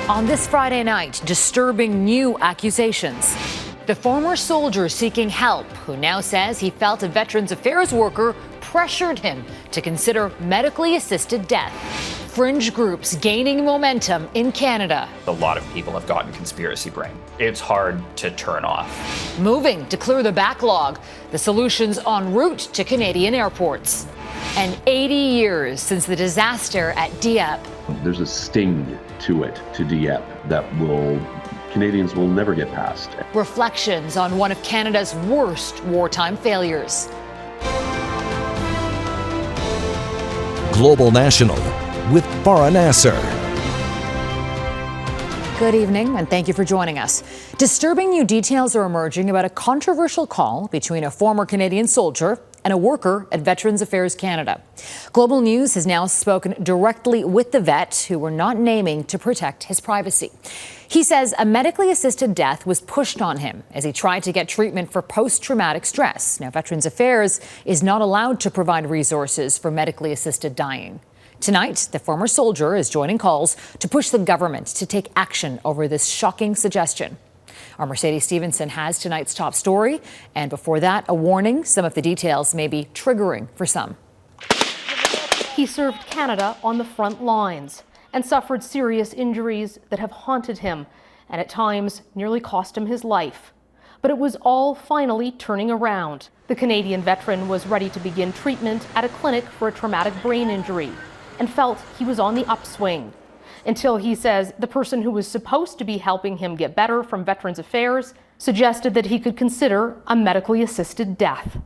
On this Friday night, disturbing new accusations. The former soldier seeking help, who now says he felt a Veterans Affairs worker pressured him to consider medically assisted death. Fringe groups gaining momentum in Canada. A lot of people have gotten conspiracy brain. It's hard to turn off. Moving to clear the backlog. The solutions en route to Canadian airports. And 80 years since the disaster at Dieppe. There's a sting to it, to Dieppe, that Canadians will never get past. Reflections on one of Canada's worst wartime failures. Global National with Farah Nasser. Good evening, and thank you for joining us. Disturbing new details are emerging about a controversial call between a former Canadian soldier and a worker at Veterans Affairs Canada. Global News has now spoken directly with the vet, who we're not naming to protect his privacy. He says a medically assisted death was pushed on him as he tried to get treatment for post-traumatic stress. Now, Veterans Affairs is not allowed to provide resources for medically assisted dying. Tonight, the former soldier is joining calls to push the government to take action over this shocking suggestion. Our Mercedes Stephenson has tonight's top story. And before that, a warning: some of the details may be triggering for some. He served Canada on the front lines and suffered serious injuries that have haunted him and at times nearly cost him his life. But it was all finally turning around. The Canadian veteran was ready to begin treatment at a clinic for a traumatic brain injury and felt he was on the upswing. Until he says the person who was supposed to be helping him get better from Veterans Affairs suggested that he could consider a medically assisted death.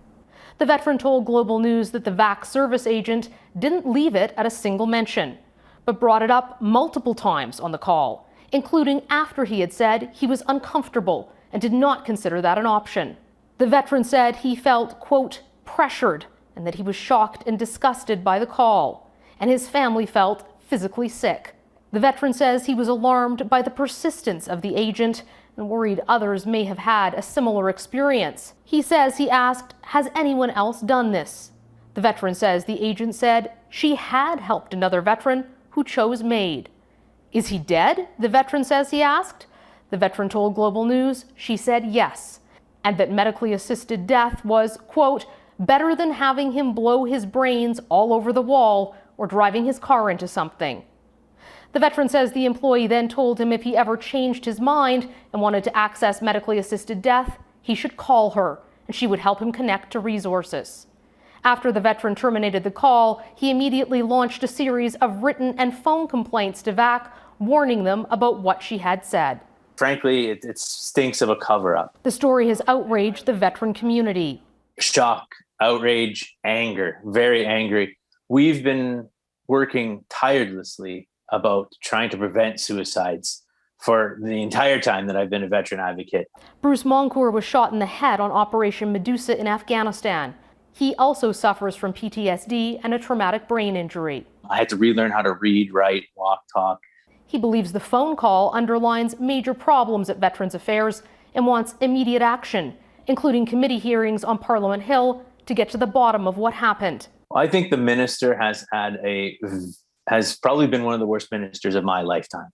The veteran told Global News that the VAC service agent didn't leave it at a single mention, but brought it up multiple times on the call, including after he had said he was uncomfortable and did not consider that an option. The veteran said he felt, quote, pressured, and that he was shocked and disgusted by the call, and his family felt physically sick. The veteran says he was alarmed by the persistence of the agent and worried others may have had a similar experience. He says he asked, has anyone else done this? The veteran says the agent said she had helped another veteran who chose MAID. Is he dead? The veteran says he asked. The veteran told Global News she said yes, and that medically assisted death was, quote, better than having him blow his brains all over the wall or driving his car into something. The veteran says the employee then told him if he ever changed his mind and wanted to access medically assisted death, he should call her and she would help him connect to resources. After the veteran terminated the call, he immediately launched a series of written and phone complaints to VAC, warning them about what she had said. Frankly, it stinks of a cover-up. The story has outraged the veteran community. Shock, outrage, anger, very angry. We've been working tirelessly about trying to prevent suicides for the entire time that I've been a veteran advocate. Bruce Moncourt was shot in the head on Operation Medusa in Afghanistan. He also suffers from PTSD and a traumatic brain injury. I had to relearn how to read, write, walk, talk. He believes the phone call underlines major problems at Veterans Affairs and wants immediate action, including committee hearings on Parliament Hill to get to the bottom of what happened. I think the minister has probably been one of the worst ministers of my lifetime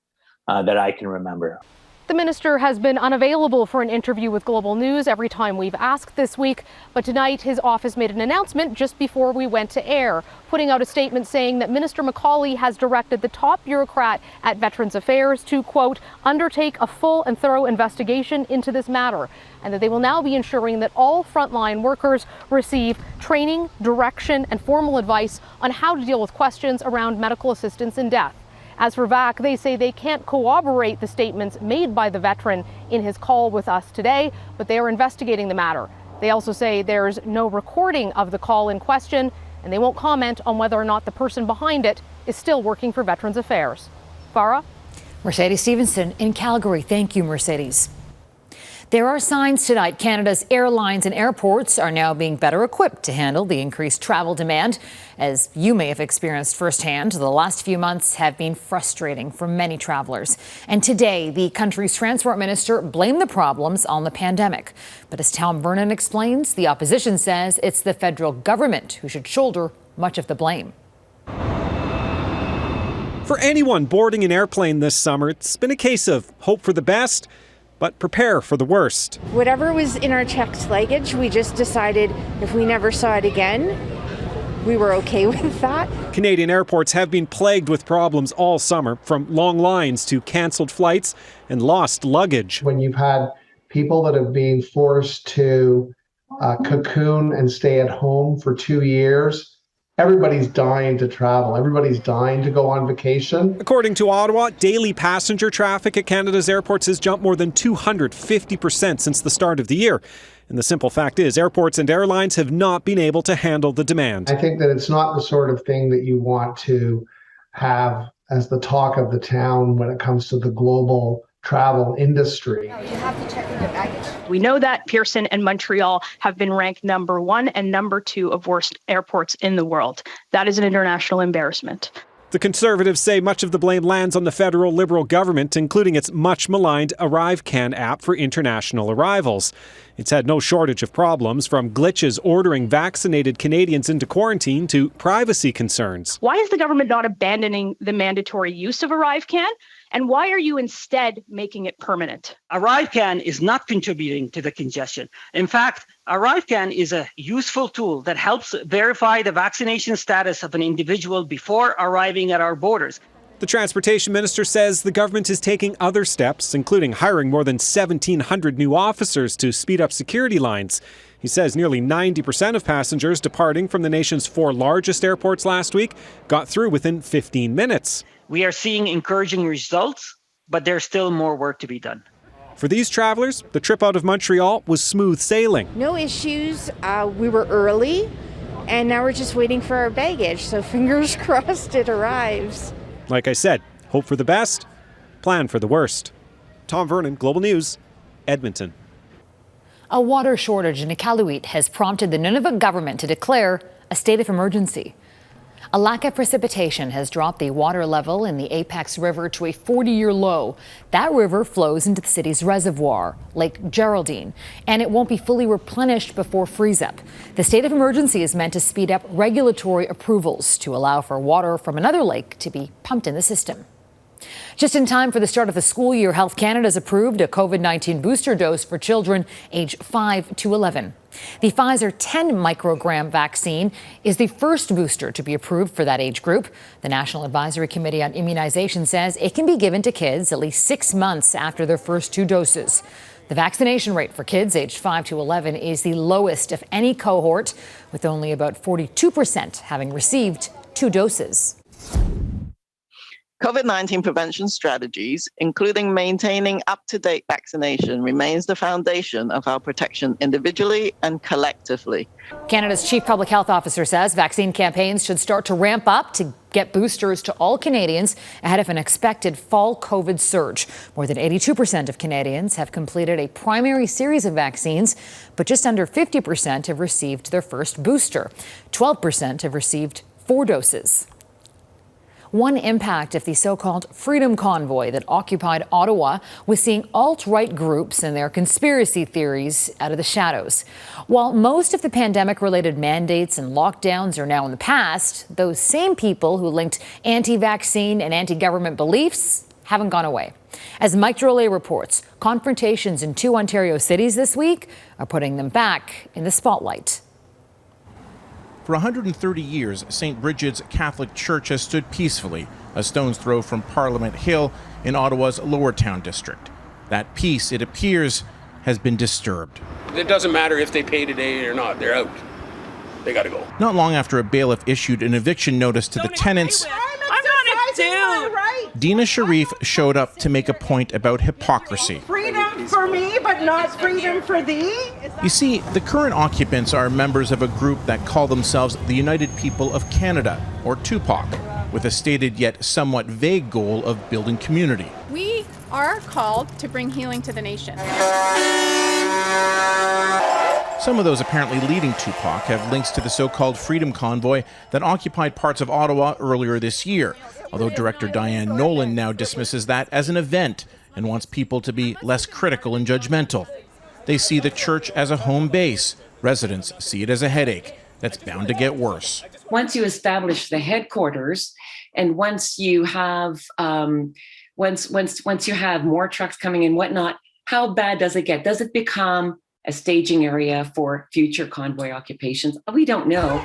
that I can remember. The minister has been unavailable for an interview with Global News every time we've asked this week, but tonight his office made an announcement just before we went to air, putting out a statement saying that Minister Macaulay has directed the top bureaucrat at Veterans Affairs to, quote, undertake a full and thorough investigation into this matter, and that they will now be ensuring that all frontline workers receive training, direction, and formal advice on how to deal with questions around medical assistance in death. As for VAC, they say they can't corroborate the statements made by the veteran in his call with us today, but they are investigating the matter. They also say there's no recording of the call in question, and they won't comment on whether or not the person behind it is still working for Veterans Affairs. Farah? Mercedes Stephenson in Calgary. Thank you, Mercedes. There are signs tonight Canada's airlines and airports are now being better equipped to handle the increased travel demand. As you may have experienced firsthand, the last few months have been frustrating for many travelers. And today, the country's transport minister blamed the problems on the pandemic. But as Tom Vernon explains, the opposition says it's the federal government who should shoulder much of the blame. For anyone boarding an airplane this summer, it's been a case of hope for the best, but prepare for the worst. Whatever was in our checked luggage, we just decided if we never saw it again, we were okay with that. Canadian airports have been plagued with problems all summer, from long lines to cancelled flights and lost luggage. When you've had people that have been forced to cocoon and stay at home for 2 years, everybody's dying to travel. Everybody's dying to go on vacation. According to Ottawa, daily passenger traffic at Canada's airports has jumped more than 250% since the start of the year. And the simple fact is, airports and airlines have not been able to handle the demand. I think that it's not the sort of thing that you want to have as the talk of the town when it comes to the global travel industry. You have to check in your baggage. We know that Pearson and Montreal have been ranked number 1 and number 2 of worst airports in the world. That is an international embarrassment. The Conservatives say much of the blame lands on the federal Liberal government, including its much-maligned ArriveCan app for international arrivals. It's had no shortage of problems, from glitches ordering vaccinated Canadians into quarantine to privacy concerns. Why is the government not abandoning the mandatory use of ArriveCan? And why are you instead making it permanent? ArriveCan is not contributing to the congestion. In fact, ArriveCan is a useful tool that helps verify the vaccination status of an individual before arriving at our borders. The Transportation Minister says the government is taking other steps, including hiring more than 1,700 new officers to speed up security lines. He says nearly 90% of passengers departing from the nation's 4 largest airports last week got through within 15 minutes. We are seeing encouraging results, but there's still more work to be done. For these travelers, the trip out of Montreal was smooth sailing. No issues. We were early, and now we're just waiting for our baggage. So fingers crossed it arrives. Like I said, hope for the best, plan for the worst. Tom Vernon, Global News, Edmonton. A water shortage in Iqaluit has prompted the Nunavut government to declare a state of emergency. A lack of precipitation has dropped the water level in the Apex River to a 40-year low. That river flows into the city's reservoir, Lake Geraldine, and it won't be fully replenished before freeze-up. The state of emergency is meant to speed up regulatory approvals to allow for water from another lake to be pumped in the system. Just in time for the start of the school year, Health Canada has approved a COVID-19 booster dose for children aged 5 to 11. The Pfizer 10 microgram vaccine is the first booster to be approved for that age group. The National Advisory Committee on Immunization says it can be given to kids at least 6 months after their first 2 doses. The vaccination rate for kids aged 5 to 11 is the lowest of any cohort, with only about 42% having received 2 doses. COVID-19 prevention strategies, including maintaining up-to-date vaccination, remains the foundation of our protection individually and collectively. Canada's Chief Public Health Officer says vaccine campaigns should start to ramp up to get boosters to all Canadians ahead of an expected fall COVID surge. More than 82% of Canadians have completed a primary series of vaccines, but just under 50% have received their first booster. 12% have received 4 doses. One impact of the so-called Freedom Convoy that occupied Ottawa was seeing alt-right groups and their conspiracy theories out of the shadows. While most of the pandemic-related mandates and lockdowns are now in the past, those same people who linked anti-vaccine and anti-government beliefs haven't gone away. As Mike Drolet reports, confrontations in 2 Ontario cities this week are putting them back in the spotlight. For 130 years, St. Bridgets Catholic Church has stood peacefully, a stone's throw from Parliament Hill in Ottawa's Lower Town district. That peace, it appears, has been disturbed. It doesn't matter if they pay today or not, they're out. They gotta go. Not long after a bailiff issued an eviction notice to the tenants, Dina Sharif showed up to make a point about hypocrisy. Freedom for me, but not freedom for thee? You see, the current occupants are members of a group that call themselves the United People of Canada, or TUPOC, with a stated yet somewhat vague goal of building community. We are called to bring healing to the nation. Some of those apparently leading TUPOC have links to the so-called Freedom Convoy that occupied parts of Ottawa earlier this year, although Director Diane Nolan now dismisses that as an event and wants people to be less critical and judgmental. They see the church as a home base. Residents see it as a headache that's bound to get worse. Once you establish the headquarters And once you have once you have more trucks coming in, whatnot, how bad does it get? Does it become a staging area for future convoy occupations? We don't know.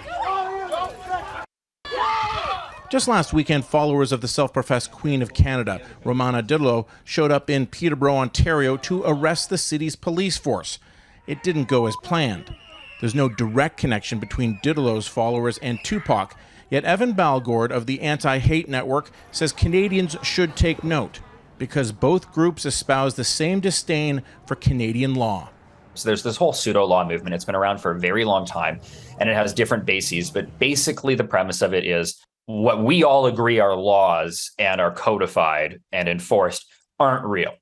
Just last weekend, followers of the self-professed Queen of Canada, Romana Diderot, showed up in Peterborough, Ontario to arrest the city's police force. It didn't go as planned. There's no direct connection between Diderot's followers and Tupac, yet Evan Balgord of the Anti-Hate Network says Canadians should take note because both groups espouse the same disdain for Canadian law. So there's this whole pseudo-law movement. It's been around for a very long time, and it has different bases, but basically the premise of it is what we all agree are laws and are codified and enforced aren't real.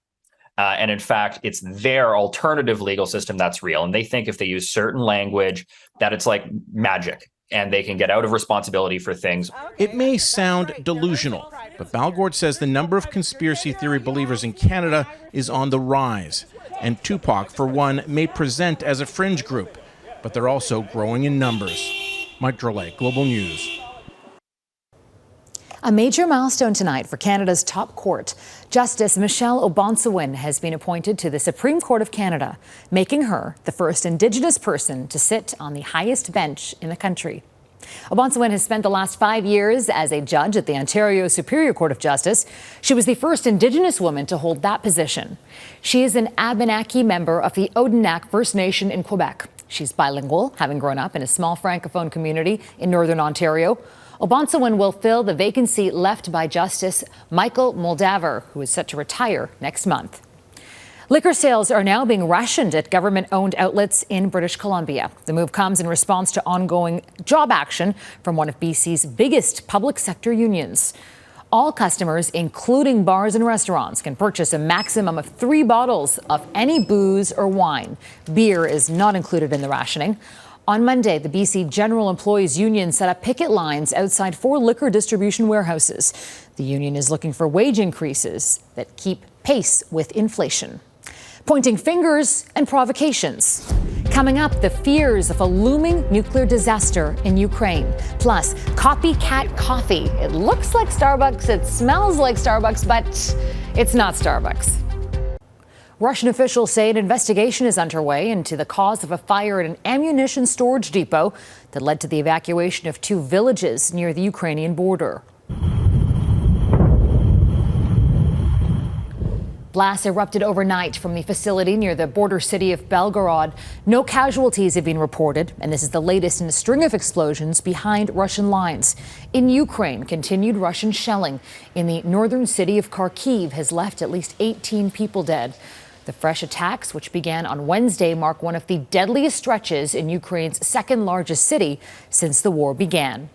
And in fact, it's their alternative legal system that's real. And they think if they use certain language, that it's like magic and they can get out of responsibility for things. It may sound delusional, but Balgord says the number of conspiracy theory believers in Canada is on the rise. And Tupac, for one, may present as a fringe group, but they're also growing in numbers. Mike Drolet, Global News. A major milestone tonight for Canada's top court. Justice Michelle O'Bonsawin has been appointed to the Supreme Court of Canada, making her the first Indigenous person to sit on the highest bench in the country. O'Bonsawin has spent the last 5 years as a judge at the Ontario Superior Court of Justice. She was the first Indigenous woman to hold that position. She is an Abenaki member of the Odanak First Nation in Quebec. She's bilingual, having grown up in a small Francophone community in Northern Ontario. O'Bonsawin will fill the vacancy left by Justice Michael Moldaver, who is set to retire next month. Liquor sales are now being rationed at government-owned outlets in British Columbia. The move comes in response to ongoing job action from one of BC's biggest public sector unions. All customers, including bars and restaurants, can purchase a maximum of 3 bottles of any booze or wine. Beer is not included in the rationing. On Monday, the BC General Employees Union set up picket lines outside 4 liquor distribution warehouses. The union is looking for wage increases that keep pace with inflation. Pointing fingers and provocations. Coming up, the fears of a looming nuclear disaster in Ukraine. Plus, copycat coffee. It looks like Starbucks, it smells like Starbucks, but it's not Starbucks. Russian officials say an investigation is underway into the cause of a fire at an ammunition storage depot that led to the evacuation of 2 villages near the Ukrainian border. Blasts erupted overnight from the facility near the border city of Belgorod. No casualties have been reported, and this is the latest in a string of explosions behind Russian lines. In Ukraine, continued Russian shelling in the northern city of Kharkiv has left at least 18 people dead. The fresh attacks, which began on Wednesday, mark one of the deadliest stretches in Ukraine's second largest city since the war began.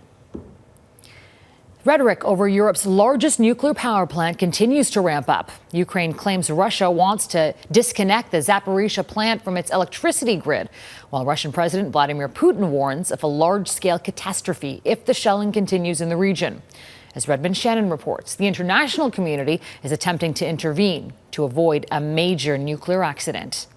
Rhetoric over Europe's largest nuclear power plant continues to ramp up. Ukraine claims Russia wants to disconnect the Zaporizhzhia plant from its electricity grid, while Russian President Vladimir Putin warns of a large-scale catastrophe if the shelling continues in the region. As Redmond Shannon reports, the international community is attempting to intervene to avoid a major nuclear accident.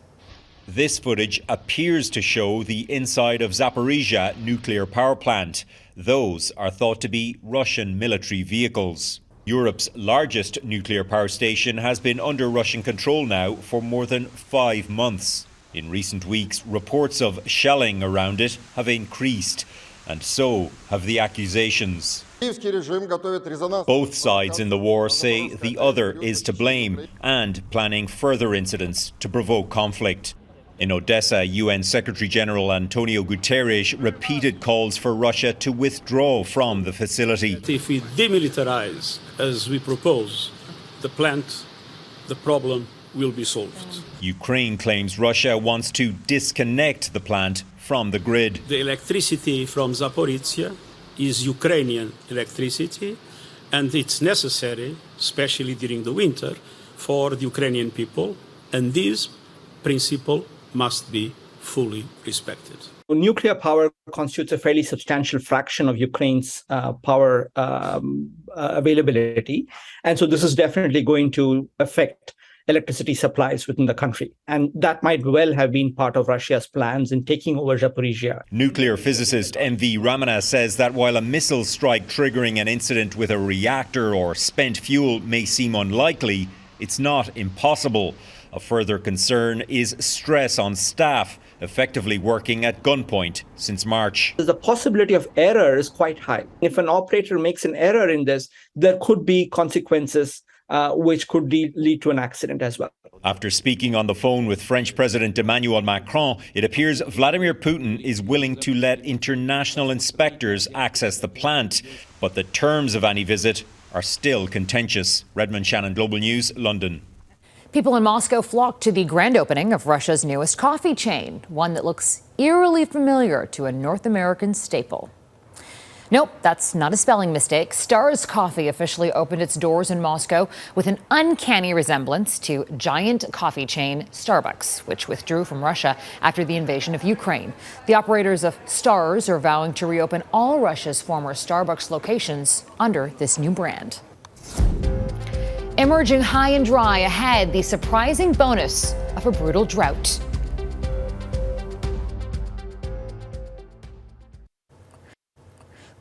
This footage appears to show the inside of Zaporizhzhia nuclear power plant. Those are thought to be Russian military vehicles. Europe's largest nuclear power station has been under Russian control now for more than 5 months. In recent weeks, reports of shelling around it have increased, and so have the accusations. Both sides in the war say the other is to blame and planning further incidents to provoke conflict. In Odessa, UN Secretary-General Antonio Guterres repeated calls for Russia to withdraw from the facility. If we demilitarize, as we propose, the plant, the problem will be solved. Ukraine claims Russia wants to disconnect the plant from the grid. The electricity from Zaporizhzhia is Ukrainian electricity, and it's necessary, especially during the winter, for the Ukrainian people, and this principle must be fully respected. Nuclear power constitutes a fairly substantial fraction of Ukraine's power availability. And so this is definitely going to affect electricity supplies within the country. And that might well have been part of Russia's plans in taking over Zaporizhia. Nuclear physicist M.V. Ramana says that while a missile strike triggering an incident with a reactor or spent fuel may seem unlikely, it's not impossible. A further concern is stress on staff, effectively working at gunpoint since March. The possibility of error is quite high. If an operator makes an error in this, there could be consequences which could lead to an accident as well. After speaking on the phone with French President Emmanuel Macron, it appears Vladimir Putin is willing to let international inspectors access the plant. But the terms of any visit are still contentious. Redmond Shannon, Global News, London. People in Moscow flocked to the grand opening of Russia's newest coffee chain, one that looks eerily familiar to a North American staple. Nope, that's not a spelling mistake. Stars Coffee officially opened its doors in Moscow with an uncanny resemblance to giant coffee chain Starbucks, which withdrew from Russia after the invasion of Ukraine. The operators of Stars are vowing to reopen all Russia's former Starbucks locations under this new brand. Emerging high and dry ahead, the surprising bonus of a brutal drought.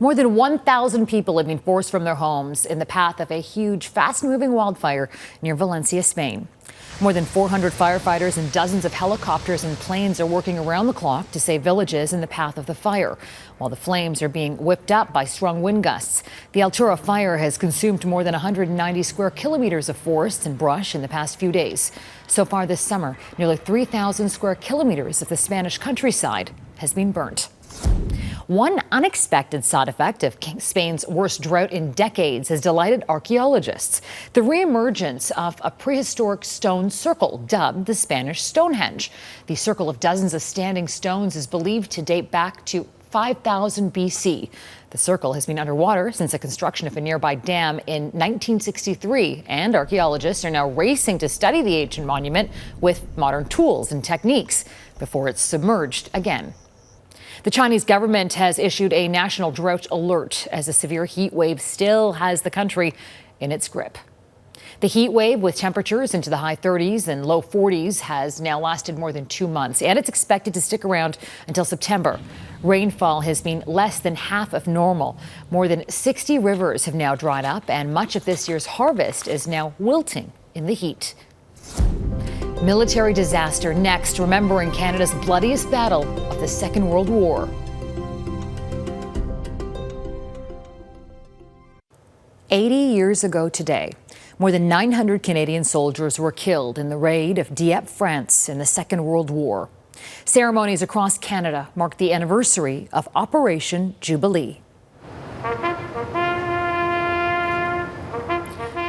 More than 1,000 people have been forced from their homes in the path of a huge, fast-moving wildfire near Valencia, Spain. More than 400 firefighters and dozens of helicopters and planes are working around the clock to save villages in the path of the fire, while the flames are being whipped up by strong wind gusts. The Altura fire has consumed more than 190 square kilometers of forests and brush in the past few days. So far this summer, nearly 3,000 square kilometers of the Spanish countryside has been burnt. One unexpected side effect of Spain's worst drought in decades has delighted archaeologists. The reemergence of a prehistoric stone circle dubbed the Spanish Stonehenge. The circle of dozens of standing stones is believed to date back to 5000 BC. The circle has been underwater since the construction of a nearby dam in 1963, and archaeologists are now racing to study the ancient monument with modern tools and techniques before it's submerged again. The Chinese government has issued a national drought alert as a severe heat wave still has the country in its grip. The heat wave, with temperatures into the high 30s and low 40s, has now lasted more than 2 months, and it's expected to stick around until September. Rainfall has been less than half of normal. More than 60 rivers have now dried up, and much of this year's harvest is now wilting in the heat. Military disaster next, remembering Canada's bloodiest battle of the Second World War. 80 years ago today, more than 900 Canadian soldiers were killed in the raid of Dieppe, France in the Second World War. Ceremonies across Canada mark the anniversary of Operation Jubilee.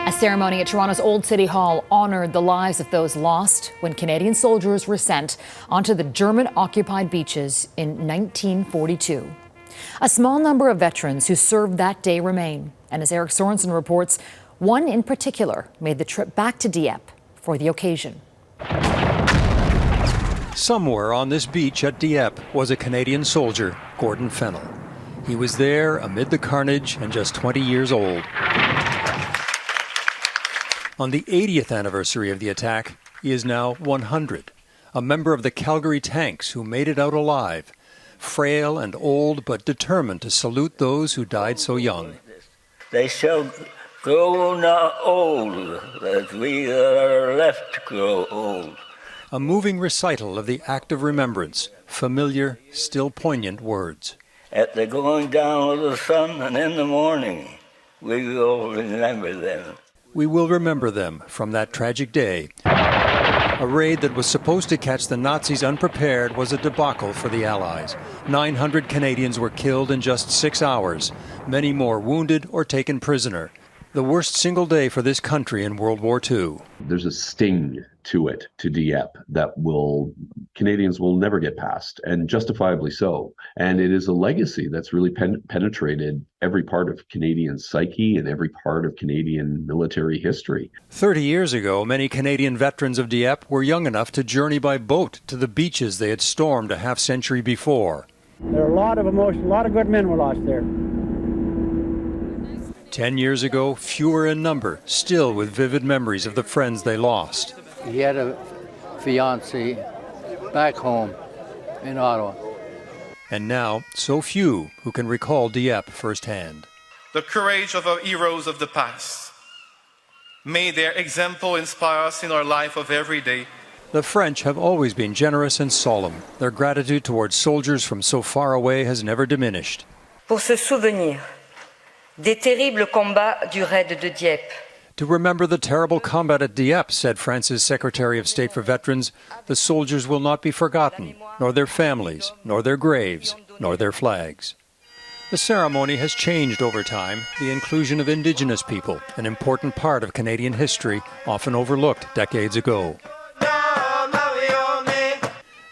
A ceremony at Toronto's Old City Hall honored the lives of those lost when Canadian soldiers were sent onto the German-occupied beaches in 1942. A small number of veterans who served that day remain, and as Eric Sorensen reports, one in particular made the trip back to Dieppe for the occasion. Somewhere on this beach at Dieppe was a Canadian soldier, Gordon Fennell. He was there amid the carnage and just 20 years old. On the 80th anniversary of the attack, he is now 100, a member of the Calgary Tanks who made it out alive, frail and old but determined to salute those who died so young. They shall grow not old, as we that are left grow old. A moving recital of the act of remembrance, familiar, still poignant words. At the going down of the sun and in the morning, we will remember them. We will remember them from that tragic day. A raid that was supposed to catch the Nazis unprepared was a debacle for the Allies. 900 Canadians were killed in just 6 hours, many more wounded or taken prisoner. The worst single day for this country in World War II. There's a sting to it, to Dieppe, that Canadians will never get past, and justifiably so. And it is a legacy that's really penetrated every part of Canadian psyche and every part of Canadian military history. 30 years ago, many Canadian veterans of Dieppe were young enough to journey by boat to the beaches they had stormed a half-century before. There are a lot of emotion, a lot of good men were lost there. 10 years ago, fewer in number, still with vivid memories of the friends they lost. he had a fiancée back home in Ottawa. And now, so few who can recall Dieppe firsthand. The courage of our heroes of the past. May their example inspire us in our life of every day. The French have always been generous and solemn. Their gratitude towards soldiers from so far away has never diminished. Pour se souvenir des terribles combats du raid de Dieppe. To remember the terrible combat at Dieppe, said France's Secretary of State for Veterans, the soldiers will not be forgotten, nor their families, nor their graves, nor their flags. The ceremony has changed over time, the inclusion of Indigenous people, an important part of Canadian history, often overlooked decades ago.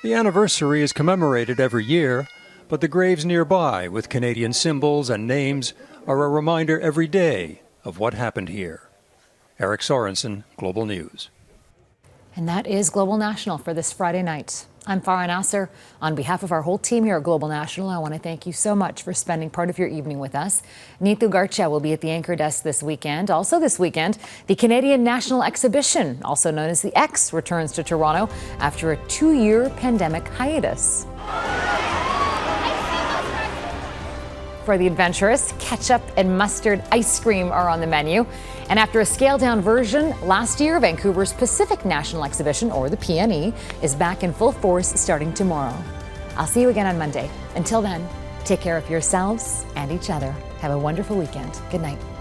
The anniversary is commemorated every year, but the graves nearby, with Canadian symbols and names, are a reminder every day of what happened here. Eric Sorensen, Global News. And that is Global National for this Friday night. I'm Farah Nasser. On behalf of our whole team here at Global National, I want to thank you so much for spending part of your evening with us. Neetu Garcha will be at the anchor desk this weekend. Also this weekend, the Canadian National Exhibition, also known as the X, returns to Toronto after a 2-year pandemic hiatus. For the adventurous, ketchup and mustard ice cream are on the menu. And after a scaled-down version, last year, Vancouver's Pacific National Exhibition, or the PNE, is back in full force starting tomorrow. I'll see you again on Monday. Until then, take care of yourselves and each other. Have a wonderful weekend. Good night.